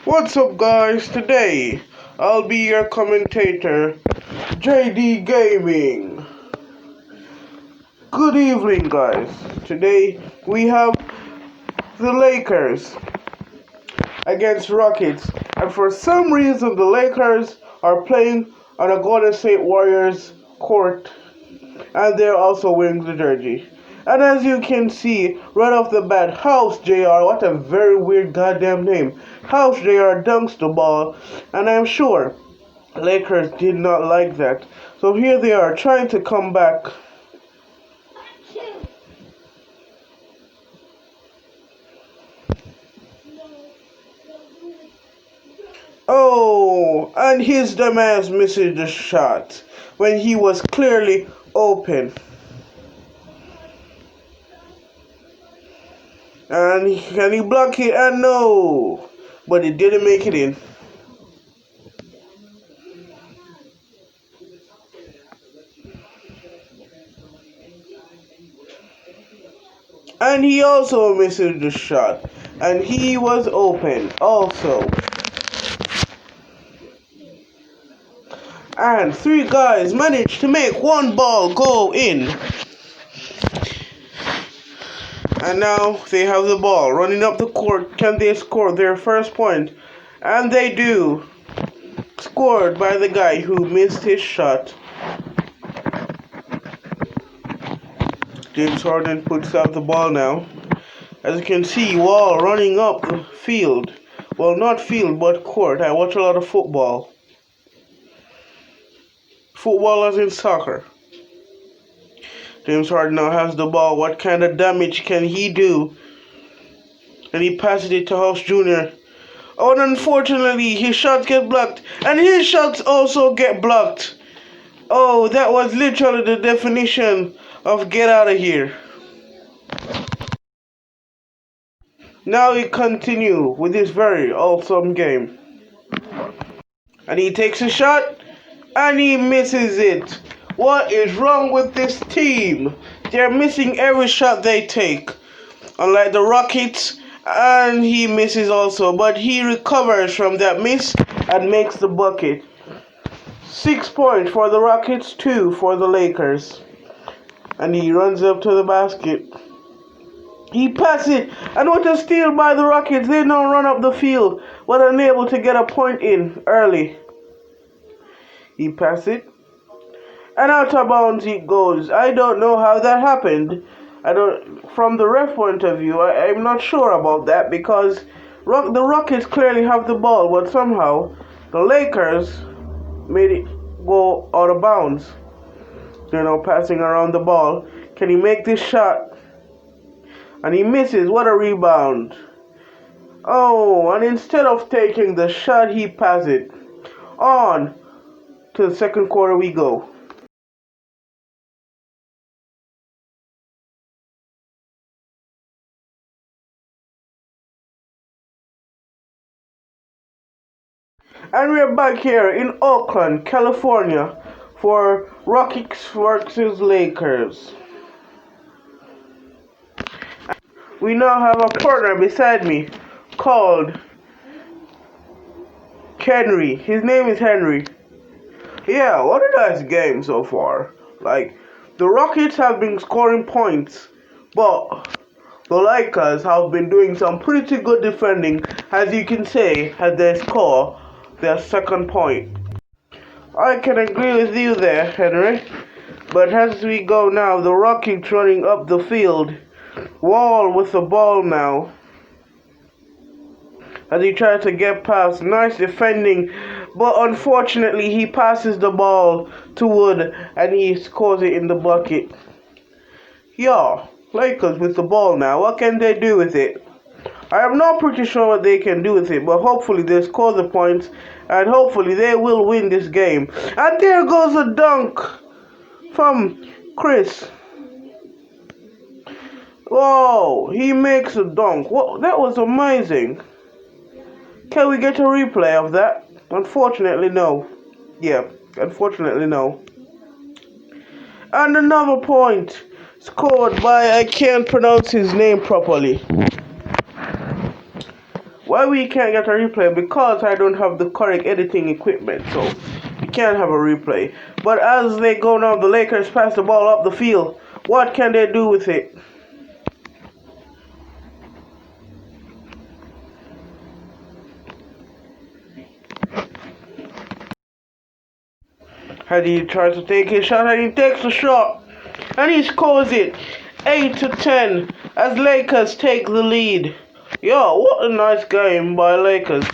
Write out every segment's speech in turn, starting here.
What's up, guys? Today I'll be your commentator, JD Gaming. Good evening, guys. Today we have the Lakers against Rockets, and for some reason the Lakers are playing on a Golden State Warriors court, and they're also wearing the jersey. And as you can see right off the bat, House JR, what a very weird goddamn name. House JR dunks the ball, and I'm sure Lakers did not like that. So here they are trying to come back. Oh, and his dumbass misses the shot when he was clearly open. And can he block it? And no, but it didn't make it in. And he also misses the shot, and he was open also. And three guys managed to make one ball go in. And now they have the ball running up the court. Can they score their first point? And they do. Scored by the guy who missed his shot. James Harden puts out the ball now. As you can see, Wall running up the field. Well, not field, but court. I watch a lot of football. Football as in soccer. James Harden now has the ball. What kind of damage can he do? And he passes it to House Jr. Oh, and unfortunately, his shots get blocked. And his shots also get blocked. Oh, that was literally the definition of get out of here. Now we continue with this very awesome game. And he takes a shot, and he misses it. What is wrong with this team? They're missing every shot they take. Unlike the Rockets, and he misses also, but he recovers from that miss and makes the bucket. 6 points for the Rockets, 2 for the Lakers. And he runs up to the basket. He passes it, and with a steal by the Rockets, they now run up the field, but unable to get a point in early. He passes it, and out of bounds it goes. I don't know how that happened. From the ref point of view, I'm not sure about that, because the Rockets clearly have the ball, but somehow the Lakers made it go out of bounds. They're now passing around the ball. Can he make this shot? And he misses. What a rebound. Oh, and instead of taking the shot, he passes it. On to the second quarter we go. And we're back here in Oakland, California for Rockets versus Lakers. We now have a partner beside me called Henry. His name is Henry. Yeah, what a nice game so far. Like, the Rockets have been scoring points, but the Lakers have been doing some pretty good defending, as you can say, as they score their second point. I can agree with you there, Henry. But as we go now, the Rockets running up the field. Wall with the ball now. As he tries to get past. Nice defending. But unfortunately, he passes the ball to Wood and he scores it in the bucket. Yeah, Lakers with the ball now. What can they do with it? I am not pretty sure what they can do with it, but hopefully they score the points and hopefully they will win this game. And there goes a dunk from Chris. Whoa, he makes a dunk. Whoa, that was amazing. Can we get a replay of that? Unfortunately, no. Yeah, unfortunately, no. And another point scored by, I can't pronounce his name properly. Why we can't get a replay? Because I don't have the correct editing equipment, so we can't have a replay. But as they go now, the Lakers pass the ball up the field. What can they do with it? And he tries to take his shot, and he takes the shot, and he scores it. 8-10 as Lakers take the lead. Yo, what a nice game by Lakers.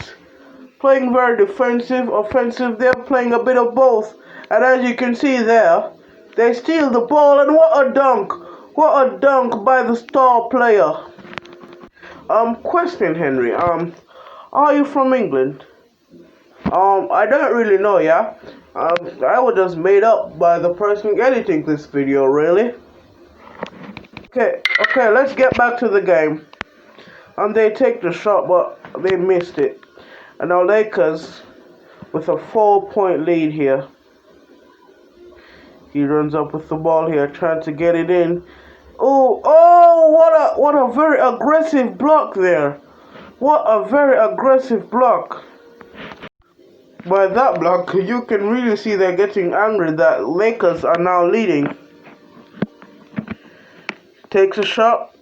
Playing very defensive, offensive. They're playing a bit of both. And as you can see there, they steal the ball, and what a dunk! What a dunk by the star player. Question, Henry. Are you from England? I don't really know, yeah. I was just made up by the person editing this video, really. Okay, let's get back to the game. And they take the shot, but they missed it. And now Lakers with a 4-point lead here. He runs up with the ball here, trying to get it in. Oh, what a very aggressive block there. What a very aggressive block. By that block, you can really see they're getting angry that Lakers are now leading. Takes a shot,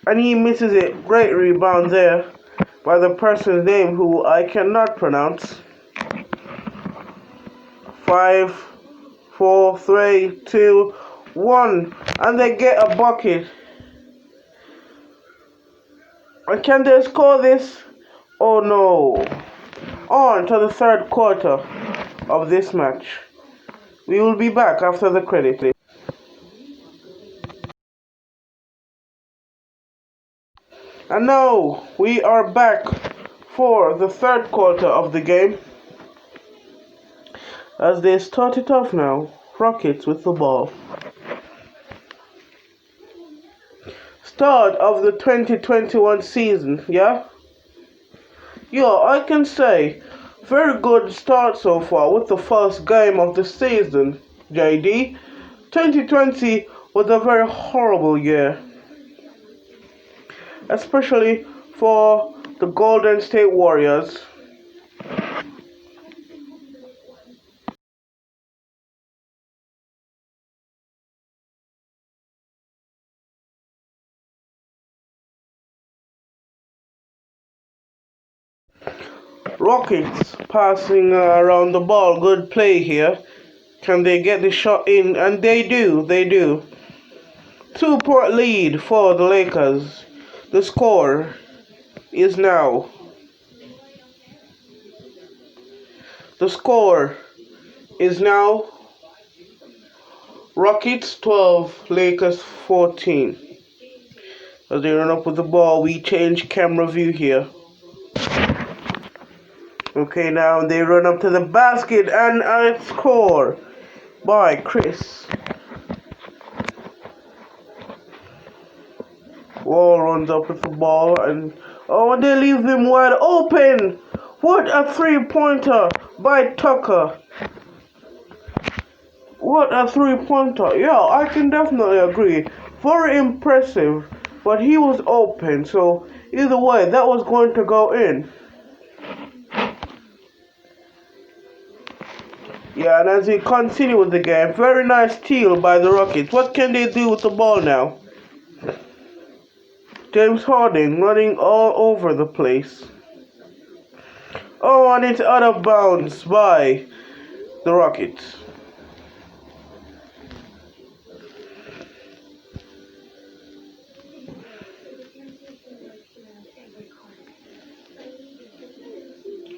and he misses it. Great rebound there by the person's name who I cannot pronounce. 5, 4, 3, 2, 1, and they get a bucket. And can they score this? Oh no. On to the third quarter of this match. We will be back after the credit. And now we are back for the third quarter of the game. As they start it off now, Rockets with the ball. Start of the 2021 season, yeah? Yeah, I can say very good start so far with the first game of the season, JD. 2020 was a very horrible year, especially for the Golden State Warriors. Rockets passing around the ball. Good play here. Can they get the shot in? And they do. 2-point lead for the Lakers. The score is now. The score is now Rockets 12, Lakers 14. As they run up with the ball, we change camera view here. Okay, now they run up to the basket and a score by Chris. Wall runs up with the ball and they leave him wide open. What a 3-pointer by Tucker. What a 3-pointer. Yeah, I can definitely agree. Very impressive. But he was open, so either way, that was going to go in. Yeah, and as we continue with the game, very nice steal by the Rockets. What can they do with the ball now? James Harden running all over the place. Oh, and it's out of bounds by the Rockets.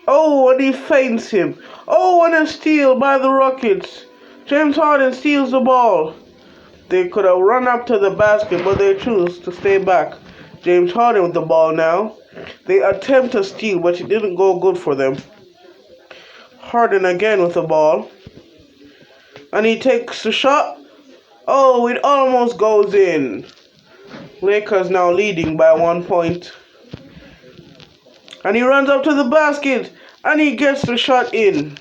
Oh, and he feints him. Oh, and a steal by the Rockets. James Harden steals the ball. They could have run up to the basket, but they choose to stay back. James Harden with the ball now. They attempt to steal, but it didn't go good for them. Harden again with the ball. And he takes the shot. Oh, it almost goes in. Lakers now leading by 1 point. And he runs up to the basket. And he gets the shot in.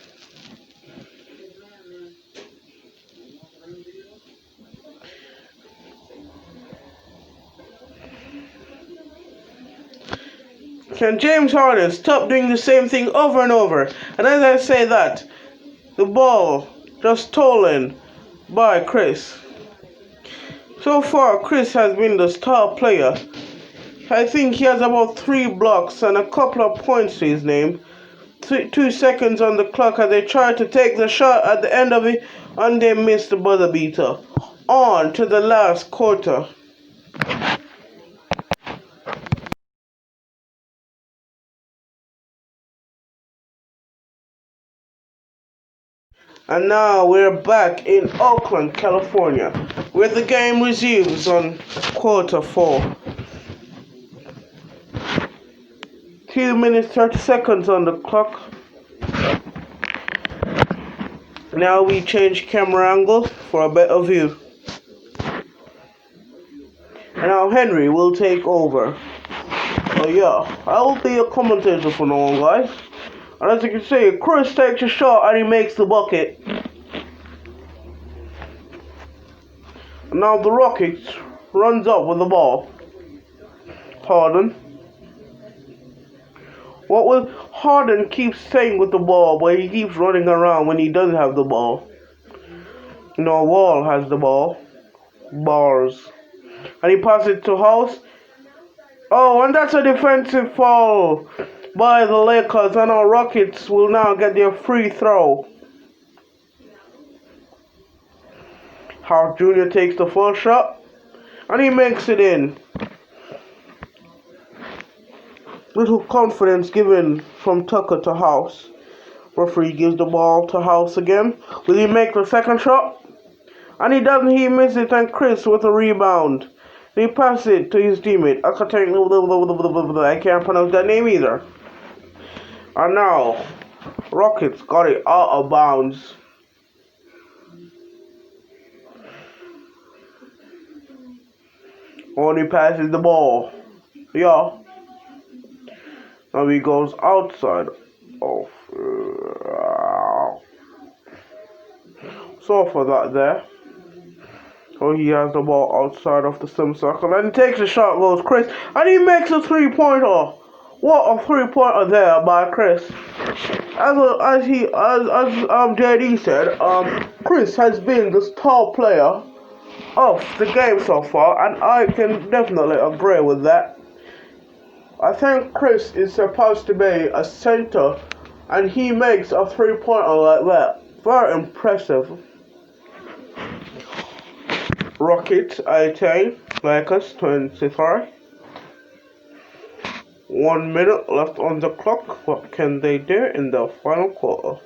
Can James Harden stop doing the same thing over and over? And as I say that, the ball just stolen by Chris. So far, Chris has been the star player. I think he has about 3 blocks and a couple of points to his name. 2 seconds on the clock as they try to take the shot at the end of it, and they miss the buzzer beater. On to the last quarter. And now we're back in Oakland, California, where the game resumes on quarter 4. 2 minutes 30 seconds on the clock. Now we change camera angle for a better view. And now Henry will take over. So yeah, I will be a commentator for now on, guys. And as you can see, Chris takes a shot and he makes the bucket. And now the Rockets runs up with the ball. Harden. What will Harden keeps saying with the ball, but he keeps running around when he doesn't have the ball. Wall has the ball. Bars. And he passes it to House. Oh, and that's a defensive foul by the Lakers, and our Rockets will now get their free throw. Hart Jr. takes the first shot, and he makes it in. Little confidence given from Tucker to House. Referee gives the ball to House again. Will he make the second shot? And he doesn't, he misses it, and Chris with a rebound. He passes it to his teammate. I can't pronounce that name either. And now, Rockets got it out of bounds. Only passes the ball. Yeah. Now he goes outside of. So for that there. So he has the ball outside of the sim circle and he takes a shot, goes Chris, and he makes a 3-pointer. What a 3-pointer there by Chris. As JD said, Chris has been the star player of the game so far, and I can definitely agree with that. I think Chris is supposed to be a center, and he makes a 3-pointer like that. Very impressive. Rockets 18, Lakers 23. 1 minute left on the clock. What can they do in the final quarter?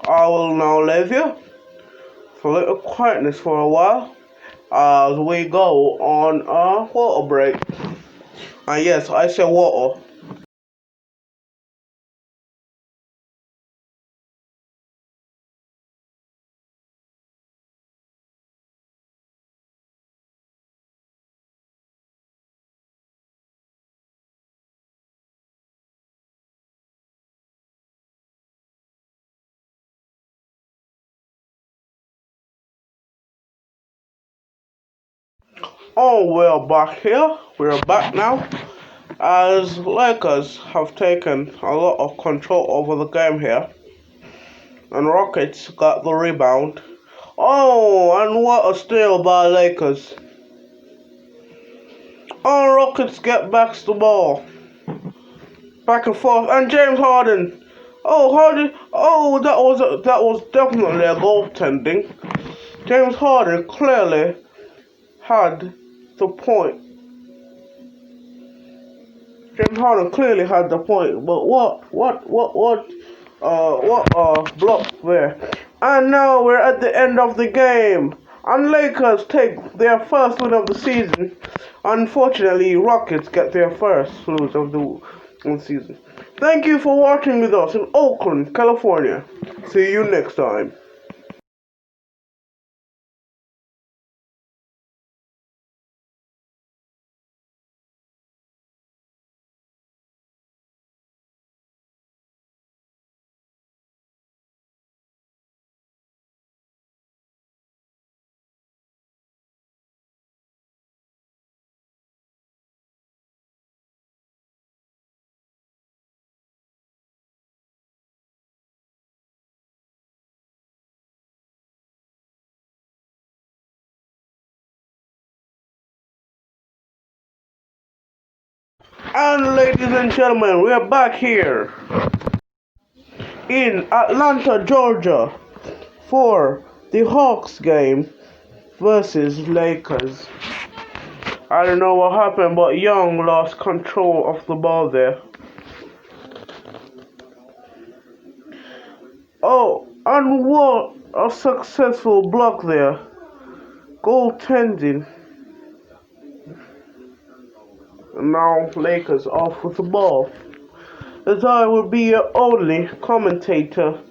I will now leave you for a little quietness for a while as we go on a water break. And yes, I say water. Oh, we're back here. We're back now. As Lakers have taken a lot of control over the game here. And Rockets got the rebound. Oh, and what a steal by Lakers. Oh, Rockets get back the ball. Back and forth. And James Harden. Oh, Harden. Oh, that was definitely a goaltending. James Harden clearly had the point. James Harden clearly had the point, but what block there. And now we're at the end of the game. And Lakers take their first win of the season. Unfortunately, Rockets get their first lose of the season. Thank you for watching with us in Oakland, California. See you next time. And ladies and gentlemen, we are back here in Atlanta, Georgia for the Hawks game versus Lakers. I don't know what happened, but Young lost control of the ball there. Oh, and what a successful block there. Goaltending. And now Lakers off with the ball. As I will be your only commentator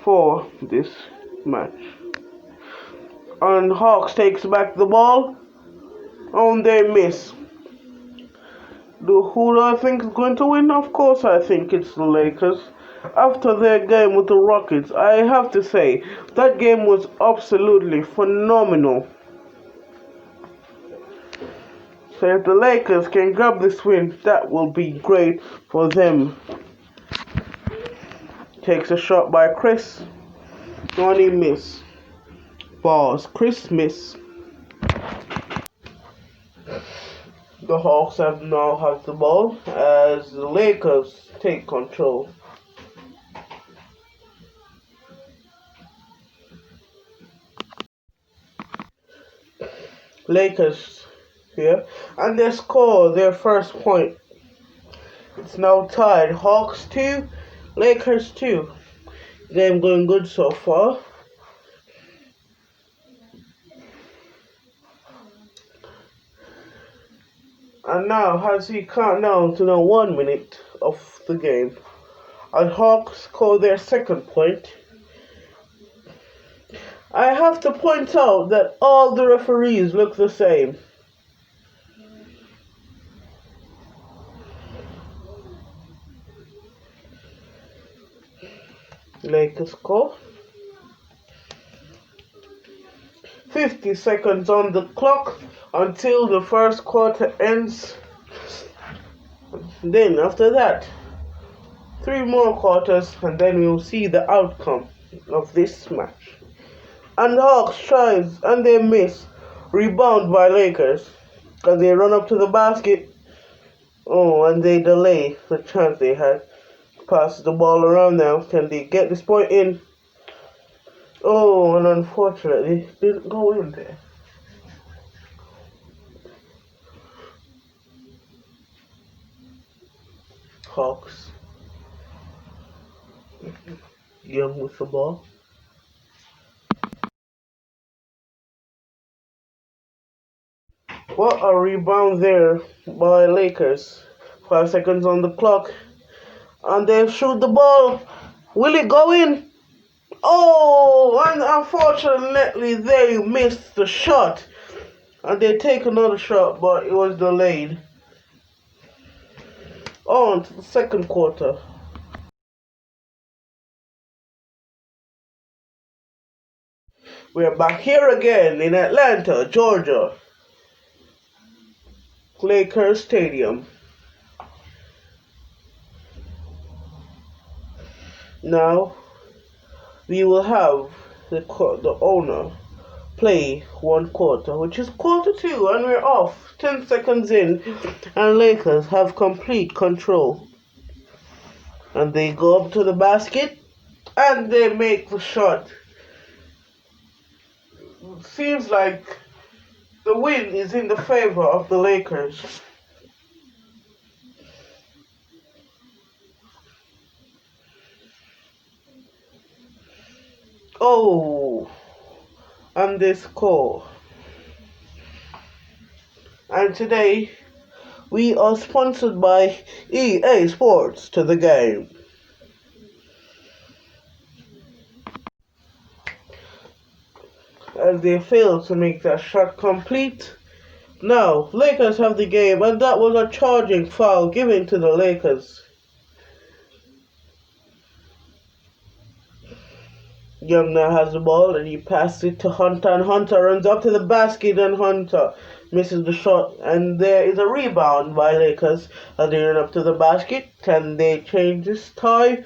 for this match. And Hawks takes back the ball. And they miss. Who do I think is going to win? Of course I think it's the Lakers. After their game with the Rockets, I have to say, that game was absolutely phenomenal. So if the Lakers can grab this win, that will be great for them. Takes a shot by Chris. Johnny miss. Balls. Chris miss. The Hawks now have the ball as the Lakers take control. Lakers here, and they score their first point. It's now tied. Hawks 2, Lakers 2. Game going good so far. And now as we count down to the 1 minute of the game, and Hawks score their second point. I have to point out that all the referees look the same. Lakers score. 50 seconds on the clock until the first quarter ends. Then after that, 3 more quarters, and then we'll see the outcome of this match. And Hawks tries and they miss. Rebound by Lakers because they run up to the basket. Oh, and they delay the chance they had. Pass the ball around now. Can they get this point in? Oh, and unfortunately, it didn't go in there. Hawks. Young with the ball. What a rebound there by Lakers. 5 seconds on the clock. And they shoot the ball. Will it go in? Oh, and unfortunately they missed the shot. And they take another shot, but it was delayed. On to the second quarter. We are back here again in Atlanta, Georgia. Lakers Stadium. Now we will have the owner play 1 quarter, which is quarter 2, and we're off. 10 seconds in, and Lakers have complete control. And they go up to the basket, and they make the shot. Seems like the win is in the favor of the Lakers. Oh, and they score. And today, we are sponsored by EA Sports to the game. As they fail to make that shot complete. Now, Lakers have the game, and that was a charging foul given to the Lakers. Young now has the ball, and he passes it to Hunter, and Hunter runs up to the basket, and Hunter misses the shot. And there is a rebound by Lakers, and they run up to the basket. Can they change this tie?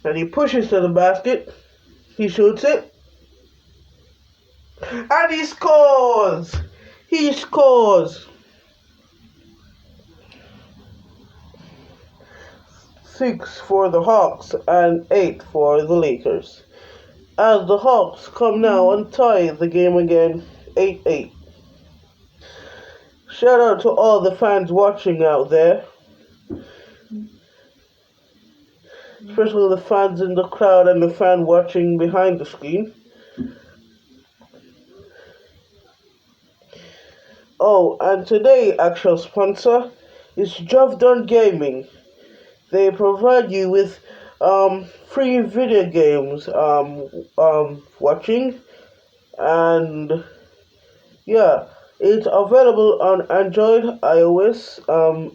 And he pushes to the basket. He shoots it. And he scores! He scores! 6 for the Hawks and 8 for the Lakers. As the Hawks come now and tie the game again, 8-8. Shout out to all the fans watching out there, especially the fans in the crowd and the fan watching behind the screen. Oh, and today actual sponsor is Job Done Gaming. They provide you with free video games watching, and yeah, it's available on Android, iOS,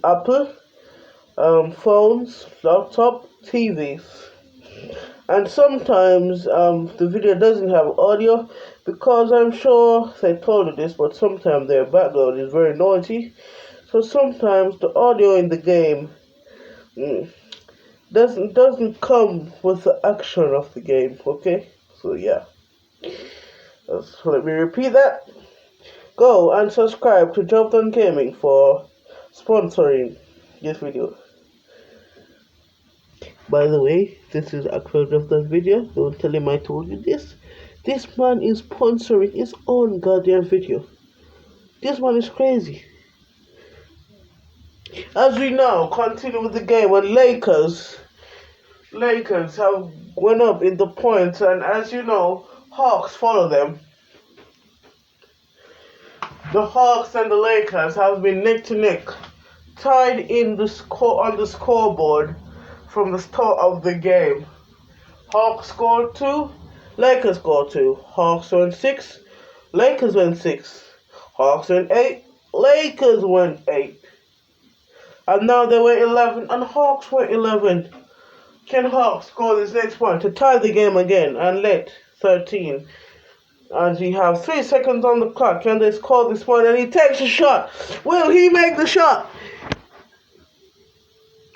Apple phones, laptop, TVs. And sometimes the video doesn't have audio because I'm sure they told you this, but sometimes their background is very noisy. So sometimes the audio in the game doesn't come with the action of the game. Okay, so yeah. So let me repeat that. Go and subscribe to Job Done Gaming for sponsoring this video. By the way, this is actual Job Done video. Don't tell him I told you this. This man is sponsoring his own goddamn video. This man is crazy. As we now continue with the game, and Lakers have went up in the points, and as you know, Hawks follow them. The Hawks and the Lakers have been neck to neck, tied in the score on the scoreboard from the start of the game. Hawks scored 2, Lakers scored 2. Hawks went 6, Lakers went 6. Hawks went 8, Lakers went 8. And now they were 11 and Hawks were 11. Can Hawks score this next point to tie the game again and let 13? And we have 3 seconds on the clock. Can they score this point? And he takes a shot. Will he make the shot?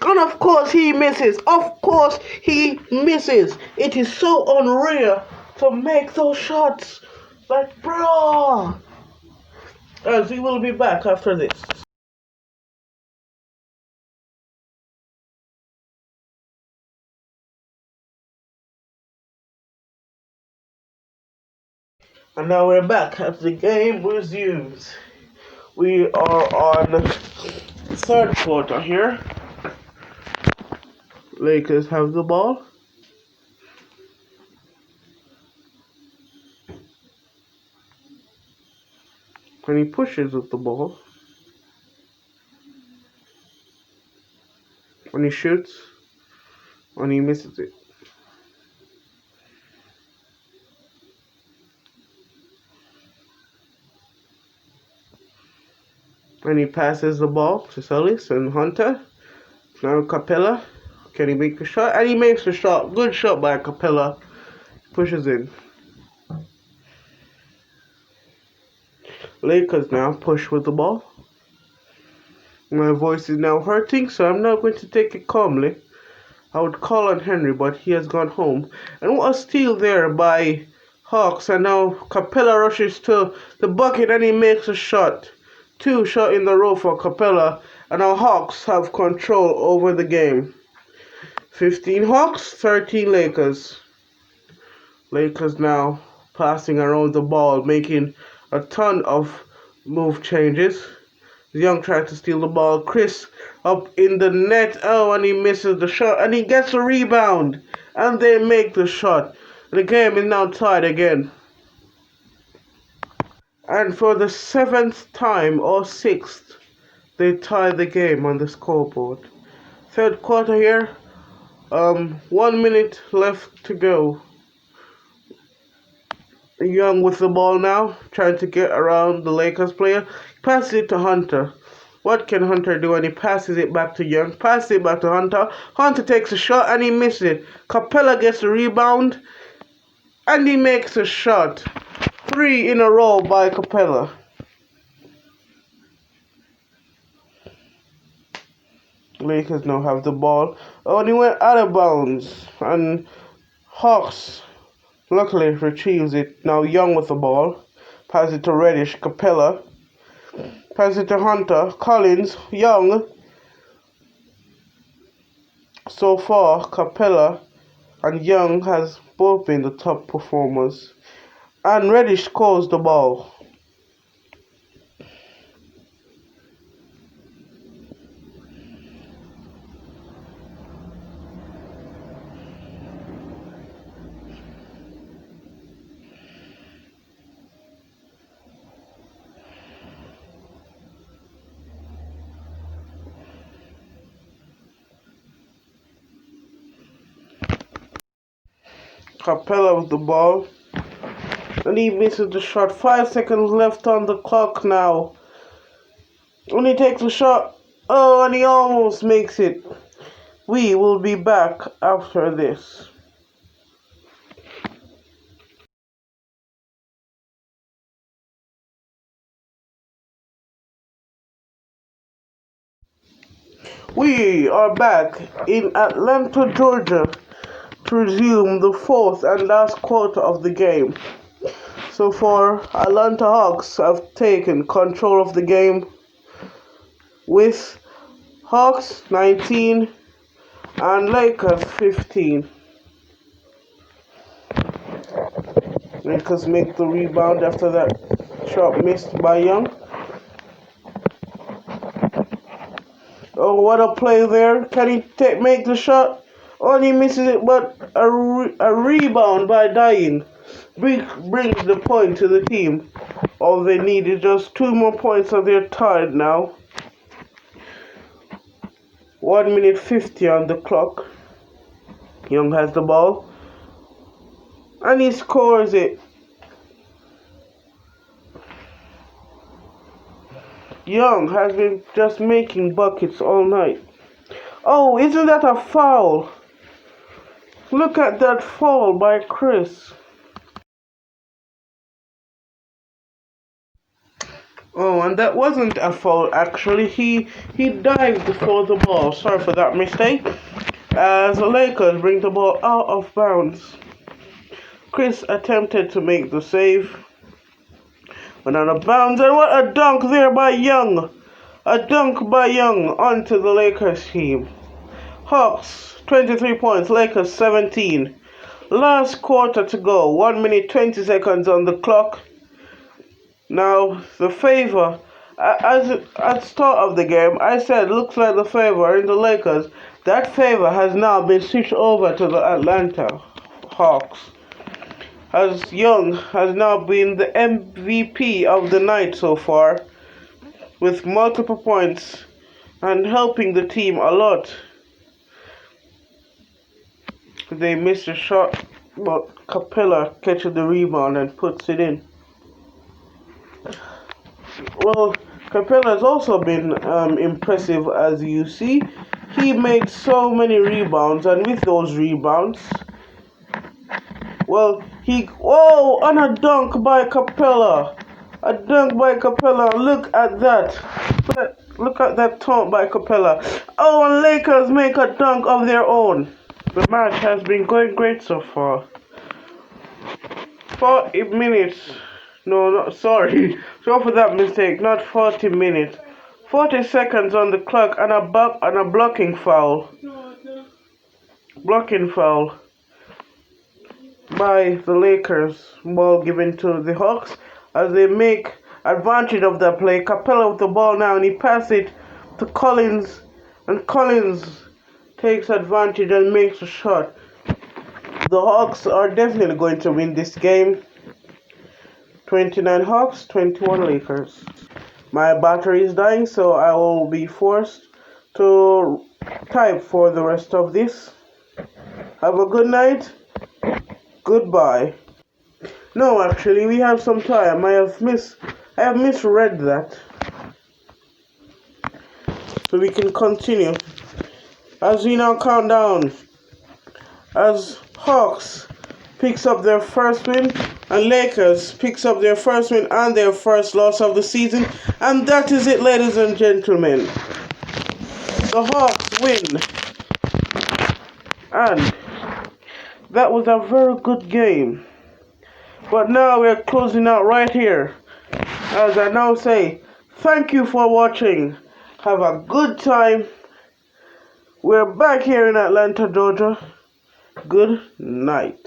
And of course he misses. Of course he misses. It is so unreal to make those shots. Like, bro. As we will be back after this. And now we're back as the game resumes. We are on third quarter here. Lakers have the ball. And he pushes with the ball. And he shoots. And he misses it. And he passes the ball to Ellis and Hunter. Now Capella. Can he make the shot? And he makes the shot. Good shot by Capella. Pushes in. Lakers now push with the ball. My voice is now hurting, so I'm not going to take it calmly. I would call on Henry, but he has gone home. And what a steal there by Hawks. And now Capella rushes to the bucket and he makes a shot. 2 shots in the row for Capella, and our Hawks have control over the game. 15 Hawks, 13 Lakers. Lakers now passing around the ball, making a ton of move changes. Young tries to steal the ball. Chris up in the net. Oh, and he misses the shot, and he gets a rebound, and they make the shot. The game is now tied again. And for the 7th time or 6th, they tie the game on the scoreboard. Third quarter here. 1 minute left to go. Young with the ball now, trying to get around the Lakers player. Passes it to Hunter. What can Hunter do? And he passes it back to Young. Passes it back to Hunter. Hunter takes a shot and he misses it. Capella gets a rebound and he makes a shot. 3 in a row by Capella. Lakers now have the ball. Oh, and he went out of bounds. And Hawks luckily retrieves it. Now Young with the ball. Passes it to Reddish. Capella. Passes it to Hunter. Collins. Young. So far, Capella and Young has both been the top performers. And Reddish scores the ball. Capella with the ball. And he misses the shot. 5 seconds left on the clock now. And he takes a shot. Oh, and he almost makes it. We will be back after this. We are back in Atlanta, Georgia to resume the fourth and last quarter of the game. So far, Atlanta Hawks have taken control of the game with Hawks 19 and Lakers 15. Lakers make the rebound after that shot missed by Young. Oh, what a play there. Can he make the shot? Oh, and he misses it, but a rebound by Dyin brings the point to the team. All they need is just 2 more points and they're tied now. 1 minute 50 on the clock. Young has the ball. And he scores it. Young has been just making buckets all night. Oh, isn't that a foul? Look at that foul by Chris. Oh, and that wasn't a foul actually. He dived for the ball. Sorry for that mistake. As the Lakers bring the ball out of bounds. Chris attempted to make the save. Went out of bounds, and what a dunk there by Young. A dunk by Young onto the Lakers team. Hawks, 23 points, Lakers 17. Last quarter to go, 1 minute 20 seconds on the clock. Now, the favor, at the start of the game, I said looks like the favor in the Lakers. That favor has now been switched over to the Atlanta Hawks. As Young has now been the MVP of the night so far, with multiple points and helping the team a lot. They missed a shot, but Capella catches the rebound and puts it in. Well, Capella has also been impressive, as you see. He made so many rebounds, and with those rebounds, well, and a dunk by Capella. A dunk by Capella. Look at that. Look at that taunt by Capella. Oh, and Lakers make a dunk of their own. The match has been going great so far. 40 minutes. Sorry for that mistake. Not 40 minutes. 40 seconds on the clock and a blocking foul. Blocking foul by the Lakers. Ball given to the Hawks as they make advantage of that play. Capella with the ball now, and he passes it to Collins, and Collins takes advantage and makes a shot. The Hawks are definitely going to win this game. 29 Hawks, 21 Lakers. My battery is dying, so I will be forced to type for the rest of this. Have a good night. Goodbye. No, actually, we have some time. I have misread that. So we can continue. As we now count down, as Hawks picks up their first win, and Lakers picks up their first win and their first loss of the season. And that is it, ladies and gentlemen. The Hawks win. And that was a very good game. But now we're closing out right here. As I now say, thank you for watching. Have a good time. We're back here in Atlanta, Georgia. Good night.